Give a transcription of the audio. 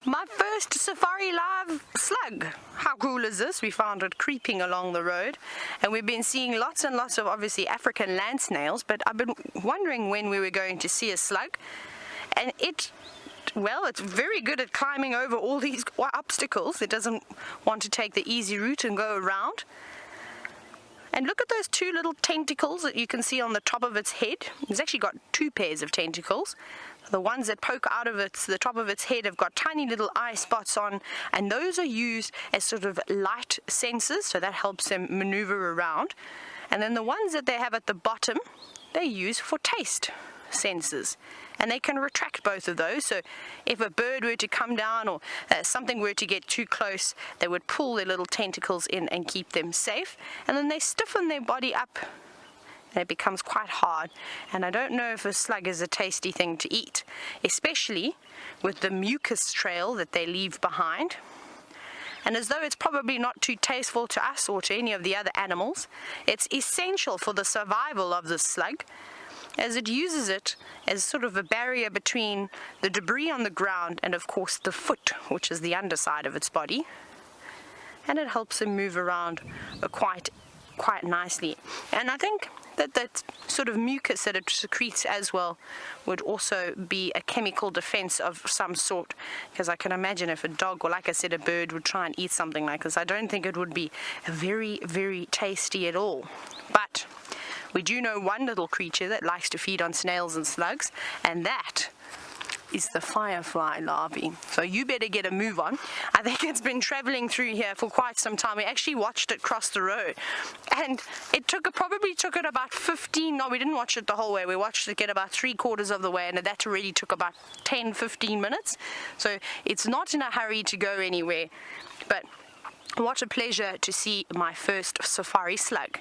My first safari live slug. How cool is this? We found it creeping along the road, and we've been seeing lots and lots of obviously African land snails, but I've been wondering when we were going to see a slug, and well, it's very good at climbing over all these obstacles. It doesn't want to take the easy route and go around. And look at those two little tentacles that you can see on the top of its head. It's actually got two pairs of tentacles. The ones that poke out of the top of its head have got tiny little eye spots on, and those are used as sort of light sensors, so that helps them maneuver around. And then the ones that they have at the bottom, they use for taste sensors, and they can retract both of those. So if a bird were to come down or something were to get too close, they would pull their little tentacles in and keep them safe, and then they stiffen their body up and it becomes quite hard. And I don't know if a slug is a tasty thing to eat, especially with the mucus trail that they leave behind. And as though it's probably not too tasteful to us or to any of the other animals, it's essential for the survival of the slug, as it uses it as sort of a barrier between the debris on the ground and of course the foot, which is the underside of its body, and it helps them move around quite nicely. And I think that sort of mucus that it secretes as well would also be a chemical defense of some sort, because I can imagine if a dog, or like I said, a bird would try and eat something like this, I don't think it would be very, very tasty at all. But we do know one little creature that likes to feed on snails and slugs, and that is the firefly larvae. So you better get a move on. I think it's been traveling through here for quite some time. We actually watched it cross the road, and it probably took it about 15, no, we didn't watch it the whole way. We watched it get about 3/4 of the way, and that already took about 10-15 minutes. So it's not in a hurry to go anywhere. But what a pleasure to see my first safari slug.